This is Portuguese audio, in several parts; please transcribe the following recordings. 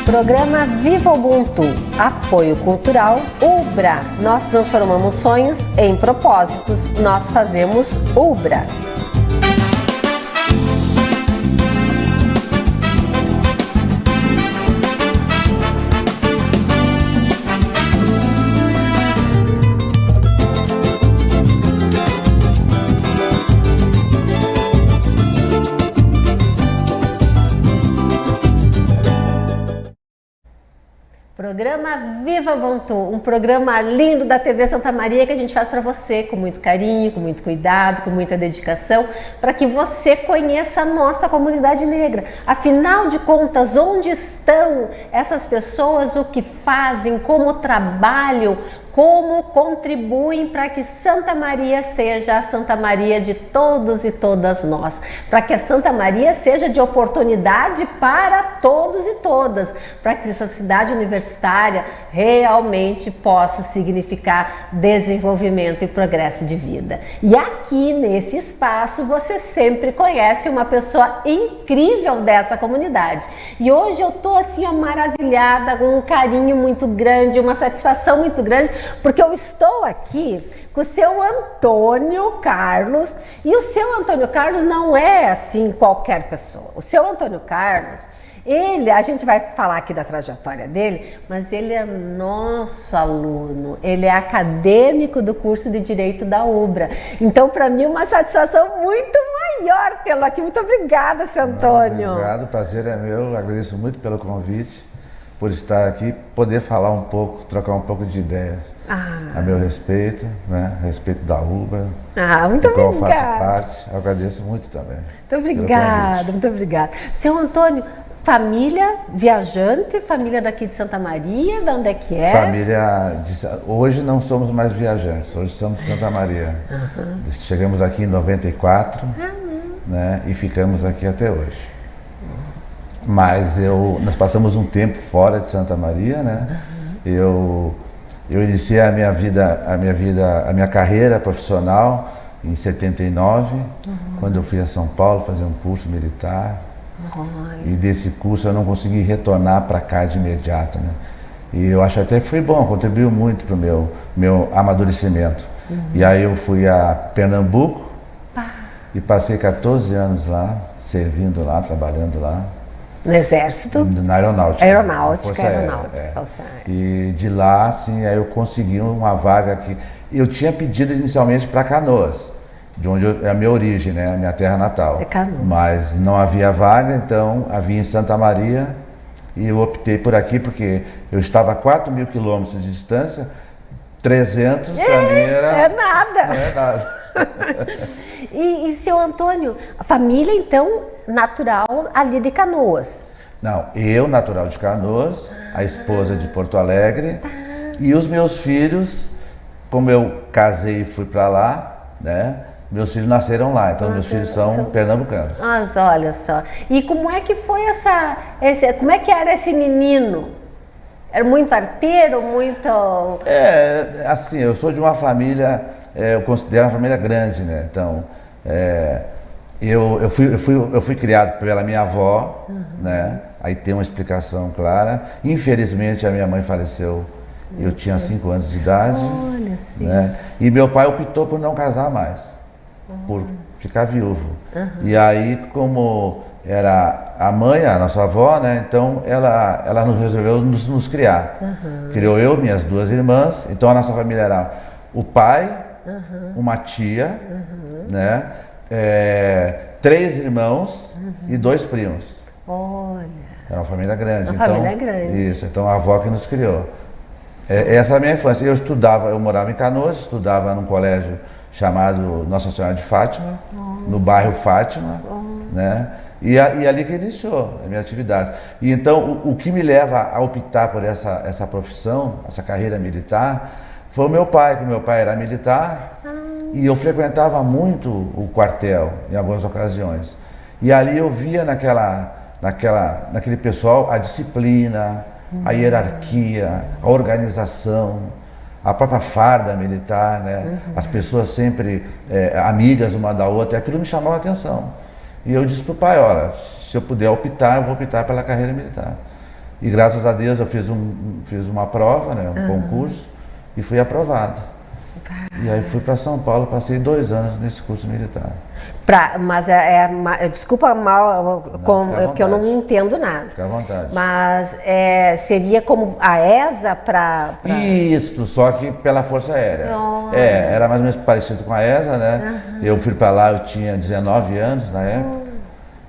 Programa Viva Ubuntu, apoio cultural Ubra. Nós transformamos sonhos em propósitos. Nós fazemos Ubra. Programa Viva Ubuntu, um programa lindo da TV Santa Maria que a gente faz para você com muito carinho, com muito cuidado, com muita dedicação, para que você conheça a nossa comunidade negra. Afinal de contas, onde estão essas pessoas, o que fazem, como trabalham, como contribuem para que Santa Maria seja a Santa Maria de todos e todas nós, para que a Santa Maria seja de oportunidade para todos e todas, para que essa cidade universitária realmente possa significar desenvolvimento e progresso de vida. E aqui nesse espaço você sempre conhece uma pessoa incrível dessa comunidade. E hoje eu tô assim maravilhada, com um carinho muito grande, uma satisfação muito grande, porque eu estou aqui com o seu Antônio Carlos, e o seu Antônio Carlos não é assim qualquer pessoa. O seu Antônio Carlos, a gente vai falar aqui da trajetória dele, mas ele é nosso aluno, ele é acadêmico do curso de Direito da Ubra. Então, para mim, é uma satisfação muito maior tê-lo aqui. Muito obrigada, seu Antônio. Obrigado, o prazer é meu, agradeço muito pelo convite, por estar aqui, poder falar um pouco, trocar um pouco de ideias a meu respeito, né? A respeito da Ubra, muito do qual obrigada. faço parte. Eu agradeço muito também. Muito obrigada, muito obrigada. Seu Antônio, família viajante, família daqui de Santa Maria, de onde é que é? Hoje não somos mais viajantes, hoje somos de Santa Maria. Chegamos aqui em 94, né? E ficamos aqui até hoje. Mas nós passamos um tempo fora de Santa Maria, né? Eu iniciei a minha carreira profissional em 79, quando eu fui a São Paulo fazer um curso militar. E desse curso eu não consegui retornar para cá de imediato, né? E eu acho até que foi bom, contribuiu muito para o meu amadurecimento. E aí eu fui a Pernambuco e passei 14 anos lá, servindo lá, trabalhando lá. No Exército? Na Aeronáutica. Aeronáutica. E de lá, assim, aí eu consegui uma vaga aqui. Eu tinha pedido inicialmente para Canoas, de onde é a minha origem, né, a minha terra natal. É Canoas. Mas não havia vaga, então havia em Santa Maria, e eu optei por aqui porque eu estava a 4.000 quilômetros de distância, 300 para mim É nada. Não é nada. E seu Antônio, a família então natural ali de Canoas? Não, eu natural de Canoas, a esposa de Porto Alegre, e os meus filhos, como eu casei e fui para lá, né? Meus filhos nasceram lá, então meus filhos são pernambucanos. Mas olha só, e como é que foi como é que era esse menino? Era muito arteiro, muito... Assim, eu sou de uma família, eu considero uma família grande, né? Então, eu fui criado pela minha avó, né? Aí tem uma explicação clara. Infelizmente a minha mãe faleceu, eu tinha 5 anos de idade. Olha assim. Né? E meu pai optou por não casar mais, por ficar viúvo. E aí, como era a mãe, a nossa avó, né? Então ela resolveu nos criar. Criou eu, minhas 2 irmãs. Então a nossa família era o pai, uma tia, né? 3 irmãos e 2 primos. Olha. Era uma família grande. Família grande. Isso, então a avó que nos criou. Essa é a minha infância. Eu morava em Canoas, estudava num colégio chamado Nossa Senhora de Fátima, no bairro Fátima, né? E ali que iniciou a minha atividade. E então o que me leva a optar por essa profissão, essa carreira militar, foi o meu pai, que meu pai era militar, e eu frequentava muito o quartel em algumas ocasiões. E ali eu via naquele pessoal a disciplina, a hierarquia, a organização, a própria farda militar, né? As pessoas sempre amigas uma da outra, e aquilo me chamava a atenção. E eu disse para o pai, olha, se eu puder optar, eu vou optar pela carreira militar. E graças a Deus eu fiz uma prova, né, um concurso, e fui aprovado. E aí fui para São Paulo, passei 2 anos nesse curso militar. Mas desculpa mal, porque eu não entendo nada. Fica à vontade. Mas seria como a ESA para... Isso, só que pela Força Aérea. Era mais ou menos parecido com a ESA, né? Eu fui para lá, eu tinha 19 anos na época.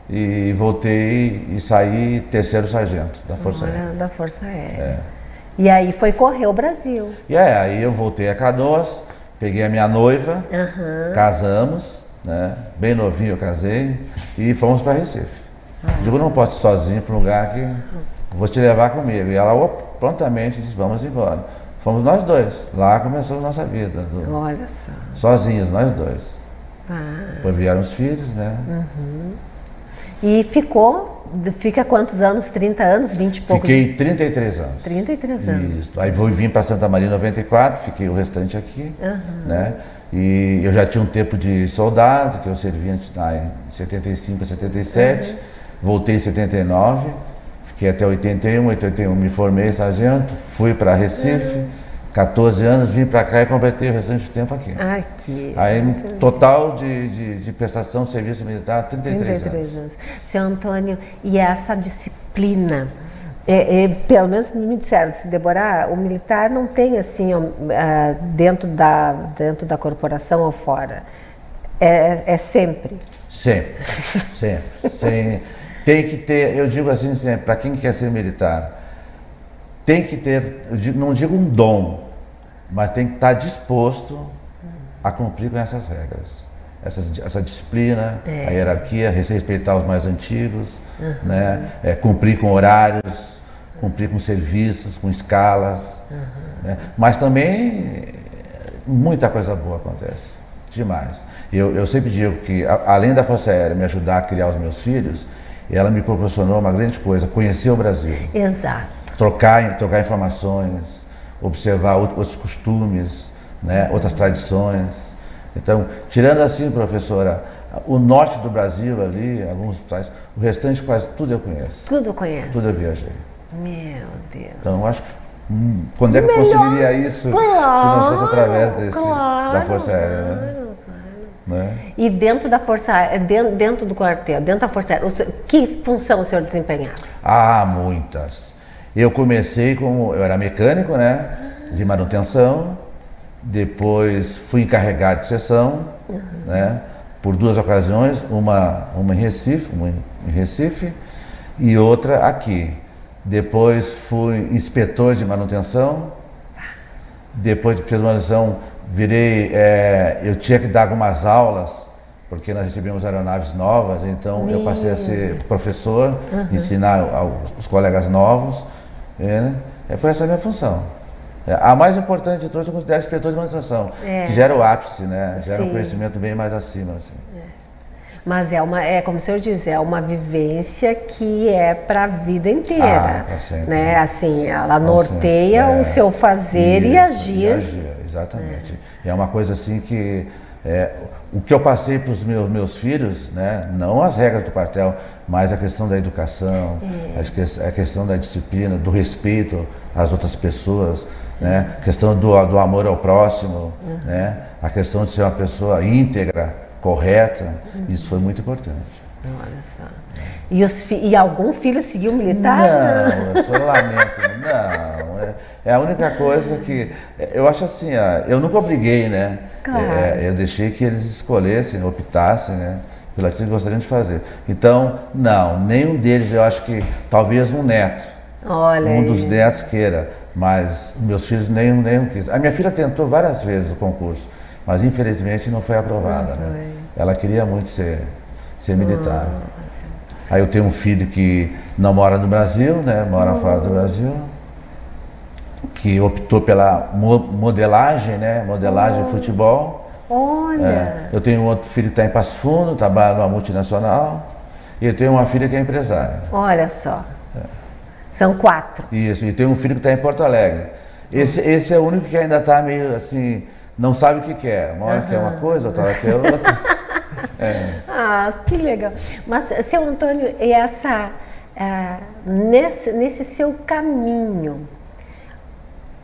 E voltei e saí 3º sargento da Força Aérea. Da Força Aérea. E aí foi correr o Brasil. E aí eu voltei a Canoas, peguei a minha noiva, casamos, né? Bem novinho eu casei e fomos para Recife. Digo, não posso ir sozinho para um lugar que vou te levar comigo. E ela prontamente disse, vamos embora. Fomos nós dois. Lá começou a nossa vida. Olha só. Sozinhos, nós dois. Depois vieram os filhos, né? E fica quantos anos? 30 anos? 20 e poucos? Fiquei 33 anos. 33 anos. Isso. Aí vim para Santa Maria em 94, fiquei o restante aqui, né? E eu já tinha um tempo de soldado, que eu servi em 75 a 77, voltei em 79, fiquei até 81 me formei sargento, fui para Recife, 14 anos, vim para cá e completei o restante do tempo aqui. Aí, total de prestação de serviço militar, 33 anos. Seu Antônio, e essa disciplina, pelo menos me disseram, se Deborah, o militar não tem assim, dentro da corporação ou fora, é sempre? Sempre. Tem que ter, eu digo assim sempre, para quem quer ser militar, tem que ter, não digo um dom, mas tem que estar disposto a cumprir com essas regras. Essa disciplina, a hierarquia, respeitar os mais antigos, né? Cumprir com horários, cumprir com serviços, com escalas. Né? Mas também muita coisa boa acontece, demais. Eu sempre digo que, além da Força Aérea me ajudar a criar os meus filhos, ela me proporcionou uma grande coisa, conhecer o Brasil. Exato. Trocar informações, observar outros costumes, né, outras tradições. Então, tirando assim, professora, o norte do Brasil ali, alguns países, o restante quase tudo eu conheço. Tudo conhece? Tudo eu viajei. Meu Deus. Então, eu acho que quando é que eu conseguiria isso se não fosse através da Força Aérea, né? E dentro da Força Aérea, dentro do quartel, dentro da Força Aérea, que função o senhor desempenhava? Muitas. Eu comecei eu era mecânico, né, de manutenção, depois fui encarregado de seção, né, por 2 ocasiões, uma em Recife e outra aqui. Depois fui inspetor de manutenção, depois de manutenção eu tinha que dar algumas aulas, porque nós recebíamos aeronaves novas, então eu passei a ser professor, ensinar os colegas novos. Foi essa a minha função. A mais importante de todas eu considero inspetor de manutenção, que gera o ápice, né? Gera um conhecimento bem mais acima. Assim. Mas como o senhor diz, é uma vivência que é para a vida inteira. Pra sempre, né? Assim, ela norteia o seu fazer e agir. Exatamente. É uma coisa assim que o que eu passei para os meus filhos, né, não as regras do quartel, mas a questão da educação, a questão da disciplina, do respeito às outras pessoas, né, a questão do amor ao próximo, né, a questão de ser uma pessoa íntegra, correta, isso foi muito importante. Olha só. E algum filho seguiu militar? Não, eu só lamento. Não, é a única coisa que... Eu acho assim, eu nunca obriguei, né? Claro. Eu deixei que eles escolhessem, optassem, né? Pelo que eles gostariam de fazer. Então, não, nenhum deles, eu acho que talvez um neto. Olha um dos netos queira, mas meus filhos nenhum quis. A minha filha tentou várias vezes o concurso, mas infelizmente não foi aprovada, né? Ela queria muito ser militar. Aí eu tenho um filho que não mora no Brasil, né? Mora fora do Brasil, que optou pela modelagem, né? Modelagem e futebol. Olha! Eu tenho um outro filho que está em Passo Fundo, trabalha numa multinacional, e eu tenho uma filha que é empresária. Olha só. São 4. Isso, e tem um filho que está em Porto Alegre. Esse é o único que ainda está meio assim, não sabe o que quer. Uma hora quer uma coisa, outra hora quer outra. Que legal. Mas, seu Antônio, nesse seu caminho,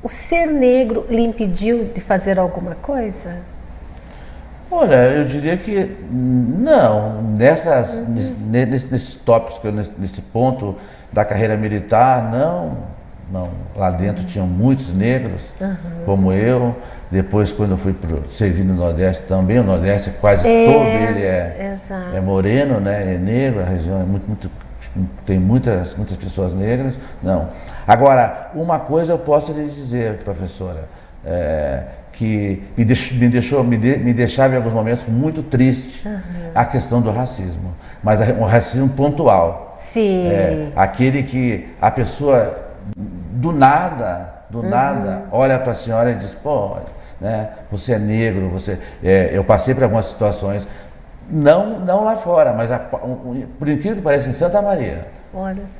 o ser negro lhe impediu de fazer alguma coisa? Olha, eu diria que não. Nesses tópicos, nesse ponto da carreira militar, não. Lá dentro tinham muitos negros, como eu. Depois, quando eu fui servir no Nordeste também, o Nordeste quase todo ele é moreno, né? É negro, a região tem muitas pessoas negras. Não. Agora, uma coisa eu posso lhe dizer, professora, que me deixava em alguns momentos muito triste a questão do racismo, mas um racismo pontual. Sim. Aquele que a pessoa do nada olha para a senhora e diz, pô, né, você é negro, eu passei por algumas situações, não lá fora, mas por incrível que pareça, em Santa Maria,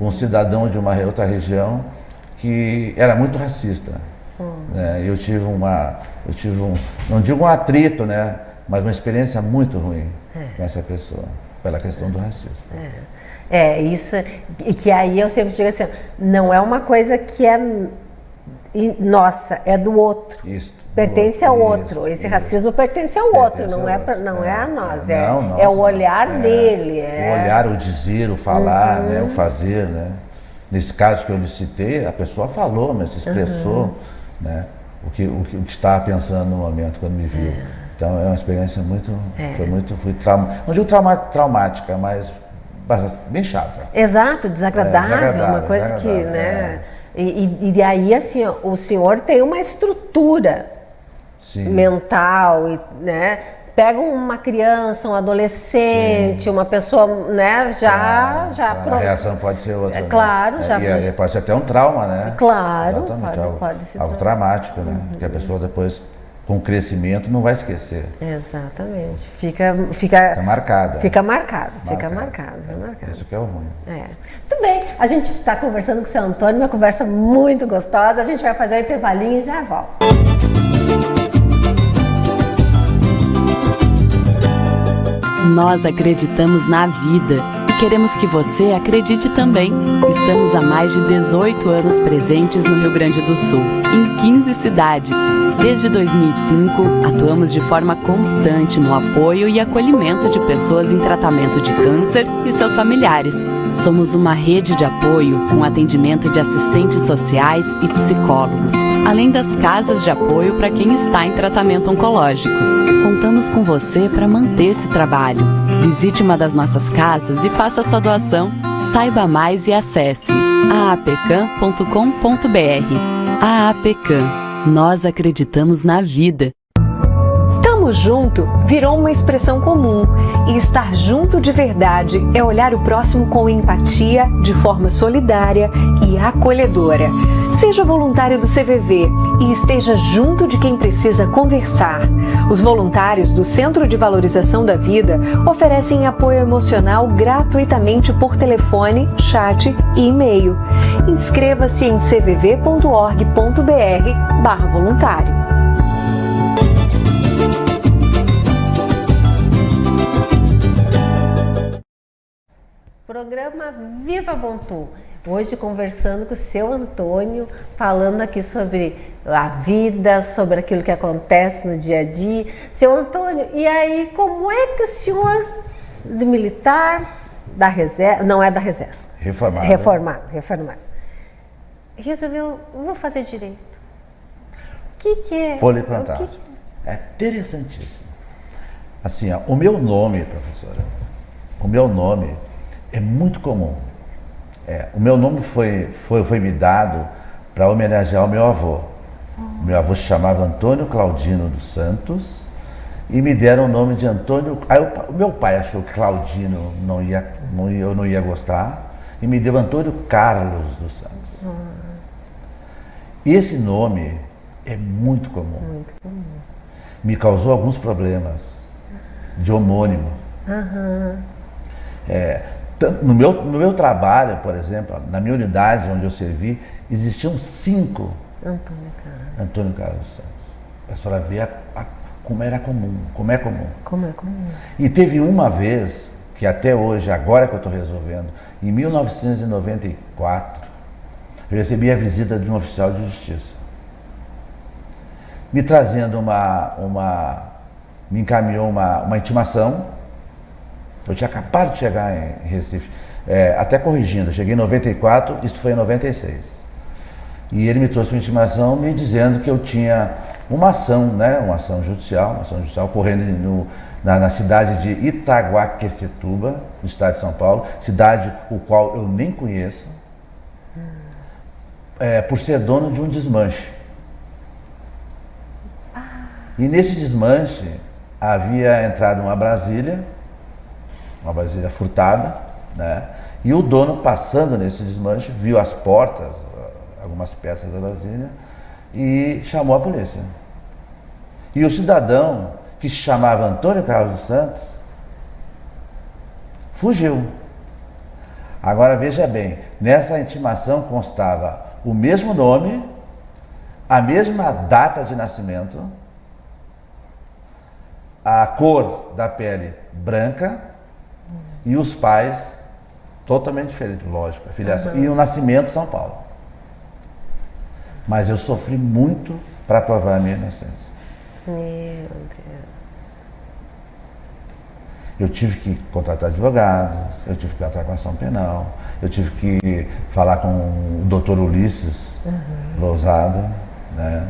um cidadão de uma outra região que era muito racista. Né? Eu tive não digo um atrito, né, mas uma experiência muito ruim com essa pessoa, pela questão do racismo. Isso, e que aí eu sempre digo assim, não é uma coisa que é nossa, é do outro. Isso, pertence ao outro. Esse racismo pertence ao outro, não é a nós. É o olhar dele. O olhar, o dizer, o falar, né, o fazer, né? Nesse caso que eu lhe citei, a pessoa falou, mas se expressou, né, o que estava pensando no momento quando me viu. Então é uma experiência não digo traumática, mas bem chata. Exato, desagradável, uma coisa que, né? E aí, assim, o senhor tem uma estrutura mental, né? Pega uma criança, um adolescente, uma pessoa, né? A reação pode ser outra. Claro, né? Pode ser até um trauma, né? Claro, pode ser algo traumático, né? Que a pessoa depois, com o crescimento, não vai esquecer. Exatamente. Fica marcada. Fica marcado. Isso que é o ruim. Muito bem, a gente está conversando com o seu Antônio, uma conversa muito gostosa. A gente vai fazer um intervalinho e já volta. Nós acreditamos na vida e queremos que você acredite também. Estamos há mais de 18 anos presentes no Rio Grande do Sul, em 15 cidades. Desde 2005, atuamos de forma constante no apoio e acolhimento de pessoas em tratamento de câncer e seus familiares. Somos uma rede de apoio com atendimento de assistentes sociais e psicólogos, além das casas de apoio para quem está em tratamento oncológico. Contamos com você para manter esse trabalho. Visite uma das nossas casas e faça sua doação. Saiba mais e acesse aapecam.com.br. Aapecam. Nós acreditamos na vida. Tamo junto virou uma expressão comum e estar junto de verdade é olhar o próximo com empatia, de forma solidária e acolhedora. Seja voluntário do CVV e esteja junto de quem precisa conversar. Os voluntários do Centro de Valorização da Vida oferecem apoio emocional gratuitamente por telefone, chat e e-mail. Inscreva-se em cvv.org.br/voluntário. Programa Viva Bontu. Hoje conversando com o seu Antônio, falando aqui sobre a vida, sobre aquilo que acontece no dia a dia. Seu Antônio, e aí como é que o senhor, de militar, da reserva, não é da reserva, reformado, resolveu, vou fazer direito. O que é? Vou lhe contar. É interessantíssimo. Assim, ó, o meu nome, professora, é muito comum. O meu nome foi me dado para homenagear o meu avô. Meu avô se chamava Antônio Claudino dos Santos e me deram o nome de Antônio. Aí o meu pai achou que Claudino eu não ia gostar e me deu Antônio Carlos dos Santos. Esse nome é muito comum. Muito comum. Me causou alguns problemas de homônimo. No meu trabalho, por exemplo, na minha unidade onde eu servi, existiam 5 Antônio Carlos dos Santos. A senhora vê como era comum, como é comum. Como é comum. E teve uma vez que até hoje, agora que eu estou resolvendo, em 1994, eu recebi a visita de um oficial de justiça, me trazendo me encaminhou uma intimação. Eu tinha acabado de chegar em Recife, até corrigindo, eu cheguei em 94, isso foi em 96. E ele me trouxe uma intimação me dizendo que eu tinha uma ação, né, uma ação judicial ocorrendo na cidade de Itaguaquecetuba, no estado de São Paulo, cidade o qual eu nem conheço, por ser dono de um desmanche. E nesse desmanche havia entrado uma Brasília furtada, né? E o dono, passando nesse desmanche, viu as portas, algumas peças da Brasília, e chamou a polícia. E o cidadão, que se chamava Antônio Carlos dos Santos, fugiu. Agora veja bem, nessa intimação constava o mesmo nome, a mesma data de nascimento, a cor da pele branca e os pais totalmente diferentes, lógico, a filiação, e o nascimento São Paulo. Mas eu sofri muito para provar a minha inocência. Meu Deus. Eu tive que contratar advogados, eu tive que entrar com ação penal, eu tive que falar com o doutor Ulisses Lousada, né?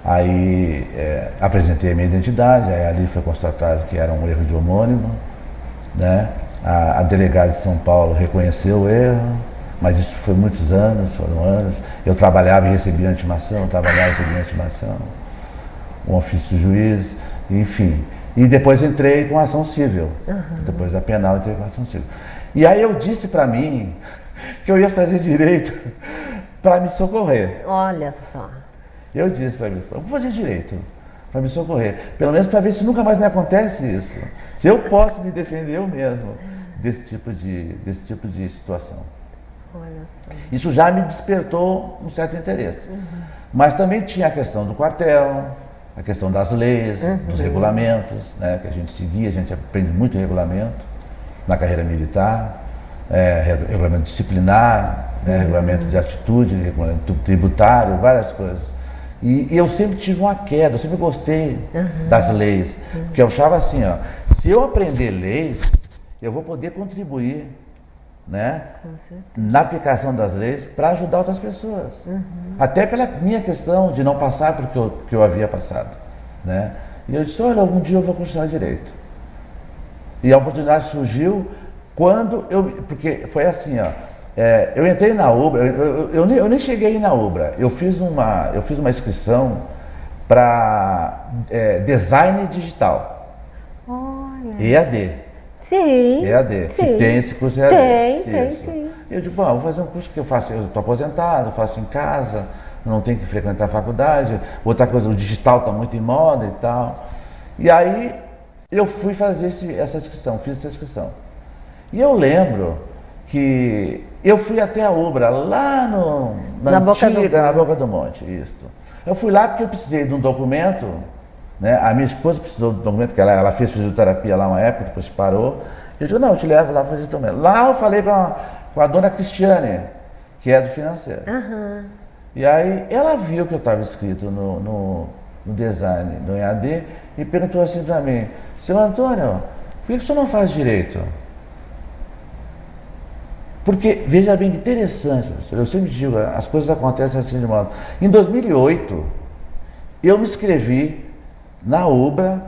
Aí apresentei a minha identidade, aí ali foi constatado que era um erro de homônimo, né? A delegada de São Paulo reconheceu o erro, mas isso foi muitos anos, foram anos. Eu trabalhava e recebia intimação, um ofício do juiz, enfim. E depois entrei com ação civil, depois da penal entrei com ação civil. E aí eu disse para mim que eu ia fazer direito para me socorrer. Olha só. Eu disse para mim, eu vou fazer direito para me socorrer, pelo menos para ver se nunca mais me acontece isso, se eu posso me defender eu mesmo desse tipo de situação. Olha só. Isso já me despertou um certo interesse, mas também tinha a questão do quartel, a questão das leis, dos regulamentos, né, que a gente seguia, a gente aprende muito regulamento na carreira militar, regulamento disciplinar, né, regulamento de atitude, regulamento tributário, várias coisas. E eu sempre tive uma queda, eu sempre gostei das leis, porque eu achava assim, ó, se eu aprender leis, eu vou poder contribuir, né, na aplicação das leis para ajudar outras pessoas. Até pela minha questão de não passar pelo que eu havia passado, né? E eu disse, olha, algum dia eu vou cursar direito. E a oportunidade surgiu porque foi assim, ó, eu entrei na UBRA, eu nem cheguei na UBRA, eu fiz uma inscrição para design digital. Olha. EAD. Sim. EAD, sim. que tem esse curso EAD. Tem sim. Eu digo, bom, vou fazer um curso que eu faço, eu estou aposentado, faço em casa, não tenho que frequentar a faculdade, outra coisa, o digital está muito em moda e tal. E aí eu fui fazer essa inscrição, fiz essa inscrição. E eu lembro que eu fui até a UBRA, lá na Boca do Monte, isso. Eu fui lá porque eu precisei de um documento, né? A minha esposa precisou do documento, que ela fez fisioterapia lá uma época, depois parou. Eu disse, não, eu te levo lá para fazer documento. Lá eu falei com a dona Cristiane, que é do financeiro. E aí ela viu que eu estava inscrito no design, no EAD, e perguntou assim para mim, seu Antônio, por que o senhor não faz direito? Porque, veja bem que interessante, professor, eu sempre digo, as coisas acontecem assim de modo. Em 2008, eu me inscrevi na UBRA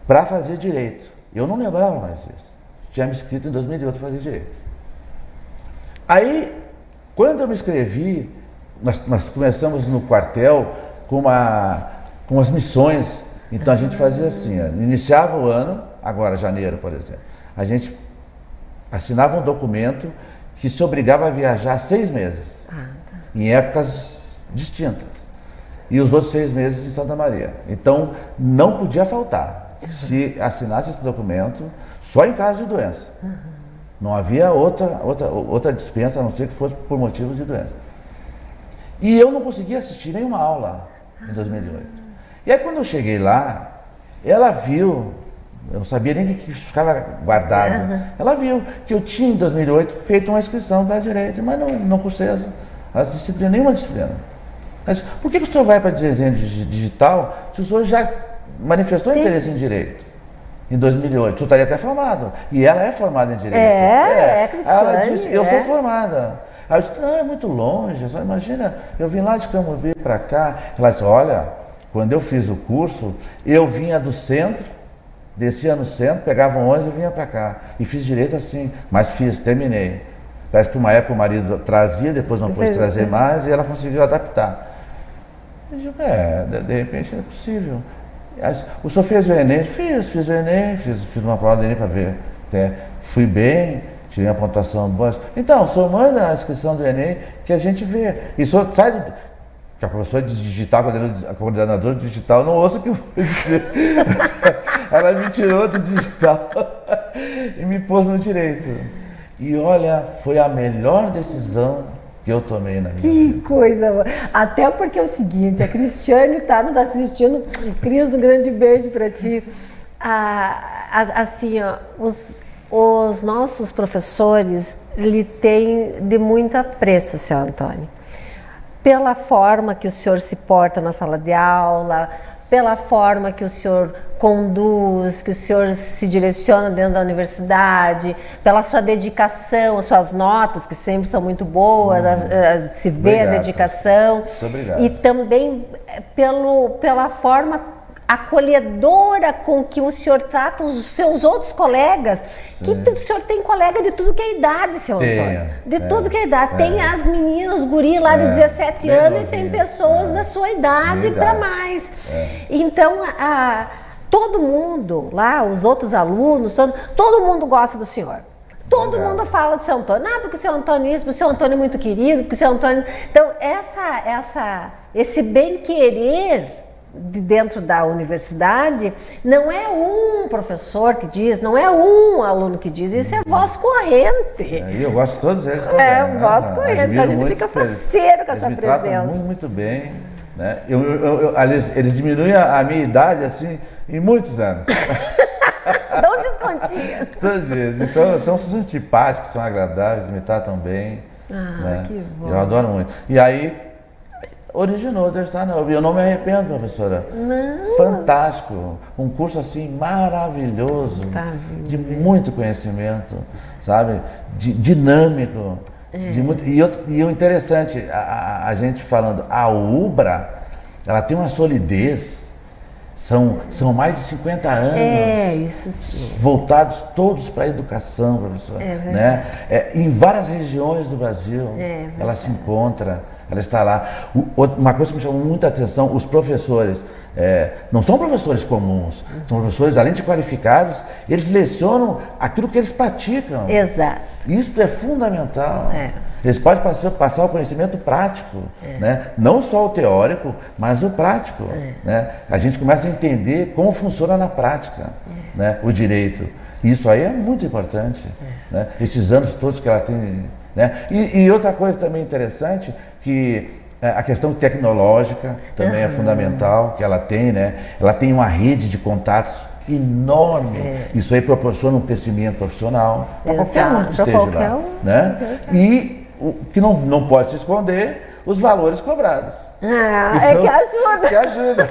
para fazer direito. Eu não lembrava mais disso. Tinha me inscrito em 2008 para fazer direito. Aí, quando eu me inscrevi, nós começamos no quartel com as missões. Então a gente fazia assim, iniciava o ano, agora janeiro, por exemplo, a gente assinava um documento que se obrigava a viajar 6 meses, em épocas distintas, e os outros 6 meses em Santa Maria. Então não podia faltar. Se assinasse esse documento, só em caso de doença. Não havia outra dispensa, a não ser que fosse por motivo de doença. E eu não conseguia assistir nenhuma aula em 2008. E aí quando eu cheguei lá, ela viu Eu não sabia nem que ficava guardado. Ela viu que eu tinha, em 2008, feito uma inscrição para a direito, mas não cursei nenhuma disciplina. Mas por que o senhor vai para desenho digital se o senhor já manifestou interesse em direito? Em 2008, o senhor estaria até formado. E ela é formada em direito. Cristiane. Ela disse, eu sou formada. Aí eu disse, não, é muito longe, só imagina, eu vim lá de Camobi para cá. Ela disse, olha, quando eu fiz o curso, eu vinha do centro, descia no centro, pegava um ônibus e vinha para cá. E fiz direito assim, mas terminei. Parece que uma época o marido trazia, depois não pôde trazer mais, e ela conseguiu adaptar. Eu digo, de repente é possível. O senhor fez o Enem? Fiz o Enem, fiz uma prova do Enem para ver. Fui bem, tirei uma pontuação boa. Então, o senhor manda a inscrição do Enem que a gente vê. E o senhor sai do... Que a professora de digital, a coordenadora de digital, não ouça o que eu vou dizer. Ela me tirou do digital e me pôs no direito. E olha, foi a melhor decisão que eu tomei na minha vida. Que coisa! Até porque é o seguinte, a Cristiane está nos assistindo. Cris, um grande beijo para ti. Assim, ó, os nossos professores, ele tem de muito apreço, seu Antônio. Pela forma que o senhor se porta na sala de aula, pela forma que o senhor conduz, que o senhor se direciona dentro da universidade, pela sua dedicação, as suas notas, que sempre são muito boas, se vê obrigado. A dedicação. Muito obrigado. E também pela forma acolhedora com que o senhor trata os seus outros colegas. Que o senhor tem colega de tudo que é idade, seu Antônio. De tudo que é idade. Tem as meninas, os guri lá de 17 anos e tem pessoas da sua idade para mais. Então, todo mundo lá, os outros alunos, todo mundo gosta do senhor. Todo mundo fala do seu Antônio. Porque o seu Antônio é isso, porque o seu Antônio é muito querido, porque o seu Antônio... Então, esse bem-querer dentro da universidade, não é um professor que diz, não é um aluno que diz, isso é voz corrente. E eu gosto de todos eles também. Voz corrente, a gente fica parceiro com essa me presença. Tratam muito bem, né? Aliás, eles diminuem a minha idade assim em muitos anos. Dá um descontinho. Todos eles. Então, são simpáticos, são agradáveis, me tratam bem. Né? Que bom. Eu adoro muito. E aí, originou da Estar na UB. Eu não me arrependo, professora. Não. Fantástico. Um curso assim maravilhoso, de muito conhecimento, sabe? Dinâmico. E o interessante, a gente falando, a UBRA, ela tem uma solidez. São mais de 50 anos isso sim. Voltados todos para a educação, professora. Né? Em várias regiões do Brasil, ela se encontra. Ela está lá. Uma coisa que me chamou muita atenção, os professores, não são professores comuns, são professores, além de qualificados, eles lecionam aquilo que eles praticam. Exato. Isso é fundamental. Eles podem passar o conhecimento prático, né? Não só o teórico, mas o prático. Né? A gente começa a entender como funciona na prática, né? O direito. Isso aí é muito importante. Né? Esses anos todos que ela tem... Né? E outra coisa também interessante, que a questão tecnológica também é fundamental, que ela tem, né? Ela tem uma rede de contatos enorme. Isso aí proporciona um crescimento profissional para qualquer um que esteja lá. Né? E o que não pode se esconder, os valores cobrados. Que ajuda. Que ajuda.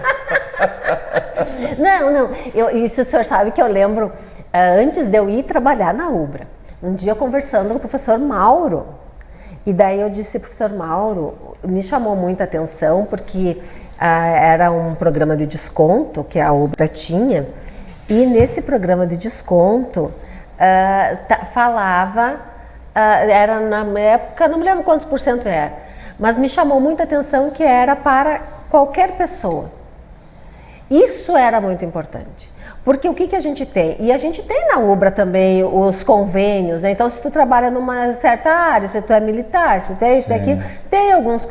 Isso o senhor sabe que eu lembro, antes de eu ir trabalhar na UBRA, um dia conversando com o professor Mauro, e daí eu disse, professor Mauro, me chamou muita atenção porque era um programa de desconto que a UBRA tinha, e nesse programa de desconto falava, era na época, não me lembro quantos por cento era, mas me chamou muita atenção que era para qualquer pessoa. Isso era muito importante. Porque o que a gente tem? E a gente tem na UBRA também os convênios, né? Então, se tu trabalha numa certa área, se tu é militar, se tu é isso e aquilo, tem alguns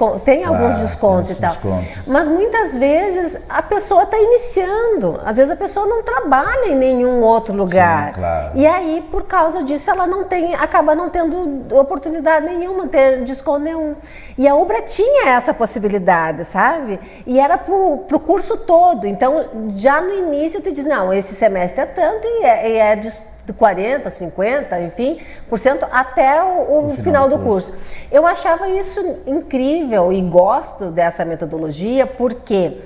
descontos e tal. Mas muitas vezes a pessoa está iniciando, às vezes a pessoa não trabalha em nenhum outro lugar. Sim, claro. E aí, por causa disso, ela acaba não tendo oportunidade nenhuma, não ter desconto nenhum. E a UBRA tinha essa possibilidade, sabe? E era pro curso todo. Então, já no início, tu diz, não, esse esse semestre é tanto e é de 40, 50, enfim, por cento até o final do curso. Eu achava isso incrível e gosto dessa metodologia porque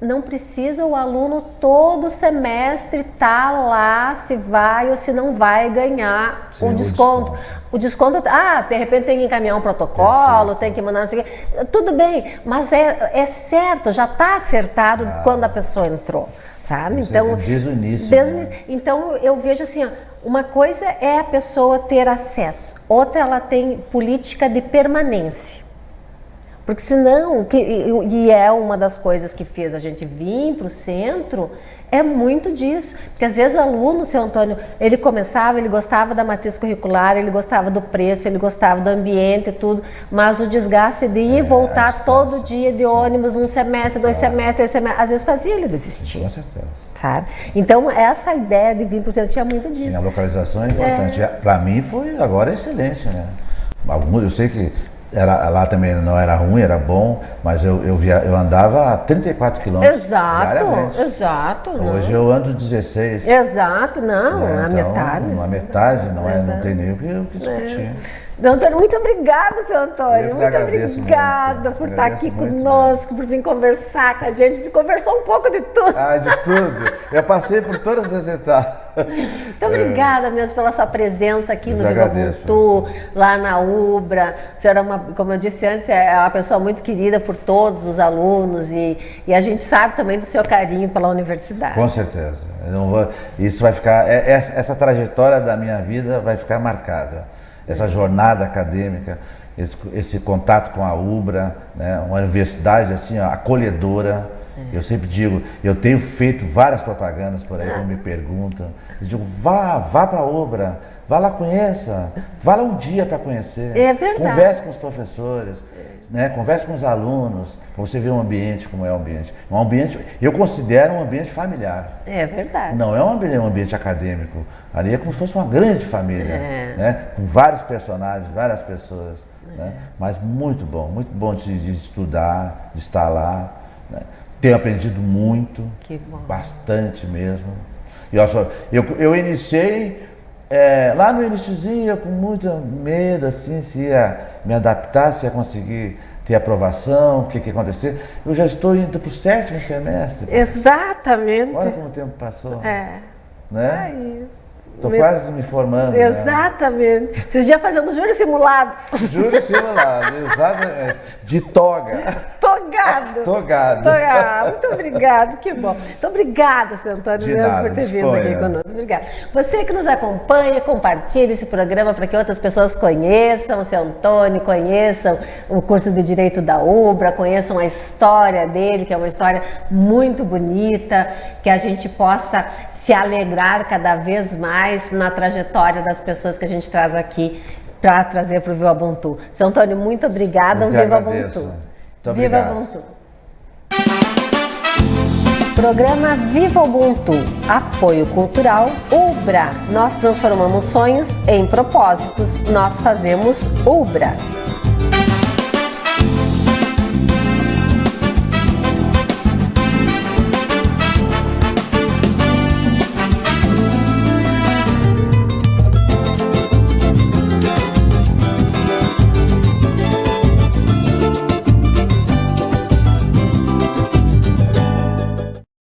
não precisa o aluno todo semestre estar lá se vai ou se não vai ganhar o desconto. O desconto, de repente tem que encaminhar um protocolo, tem que mandar não sei o quê. Tudo bem, mas é certo, já está acertado quando a pessoa entrou, sabe? Então, desde o início. Então eu vejo assim, ó, uma coisa é a pessoa ter acesso, outra ela tem política de permanência. Porque senão, e é uma das coisas que fez a gente vir para o centro, é muito disso. Porque às vezes o aluno, seu Antônio, ele começava, ele gostava da matriz curricular, ele gostava do preço, ele gostava do ambiente e tudo, mas o desgaste de ir e voltar todo dia de ônibus, um semestre, 2 semestres, 3 semestres, às vezes fazia ele desistir. Com certeza. Sabe? Então essa ideia de vir para o centro tinha muito disso. Sim, a localização é importante. Para mim foi agora excelente, né? Eu sei que lá também não era ruim, era bom, mas eu andava a 34 quilômetros diariamente. Exato. Hoje eu ando 16. Exato, não, a então, metade. Uma metade, não tem nem o que discutir. Antônio, muito obrigada, seu Antônio. Muito obrigada muito, por estar aqui conosco, por vir conversar com a gente. A gente conversou um pouco de tudo. De tudo. Eu passei por todas as etapas. Então, obrigada mesmo pela sua presença aqui no Viva Ubuntu, lá na Ubra. A senhora, como eu disse antes, é uma pessoa muito querida por todos os alunos e a gente sabe também do seu carinho pela universidade. Com certeza. Isso vai ficar, essa trajetória da minha vida vai ficar marcada. Essa jornada acadêmica, esse contato com a Ubra, né, uma universidade assim, acolhedora. Eu sempre digo, eu tenho feito várias propagandas por aí, quando me perguntam. Eu digo, vá para a Ubra, vá lá, conheça, vá lá um dia para conhecer. É verdade. Converse com os professores, né, converse com os alunos, para você ver um ambiente como é o ambiente. Um ambiente, eu considero um ambiente familiar. É verdade. Não é um ambiente acadêmico. Ali é como se fosse uma grande família, né? Com vários personagens, várias pessoas. Né? Mas muito bom de estudar, de estar lá. Né? Tenho aprendido muito, bastante mesmo. E eu iniciei, lá no iniciozinho, com muito medo, assim, se ia me adaptar, se ia conseguir ter aprovação, o que ia acontecer. Eu já estou indo para o 7º semestre. Exatamente. Olha como o tempo passou. Né? Aí. Estou quase me formando. Exatamente. Né? Esses dias fazendo júri simulado. Júri simulado, exatamente. De toga. Togado. Muito obrigado, que bom. Muito obrigada, seu Antônio, mesmo por ter vindo aqui conosco. Obrigada. Você que nos acompanha, compartilhe esse programa para que outras pessoas conheçam o seu Antônio, conheçam o curso de Direito da Ubra, conheçam a história dele, que é uma história muito bonita, que a gente possa se alegrar cada vez mais na trajetória das pessoas que a gente traz aqui para trazer para o Viva Ubuntu. Seu Antônio, muito obrigada. Viva Ubuntu. Muito obrigado. Viva Ubuntu. Programa Viva Ubuntu. Apoio Cultural Ubra. Nós transformamos sonhos em propósitos. Nós fazemos Ubra.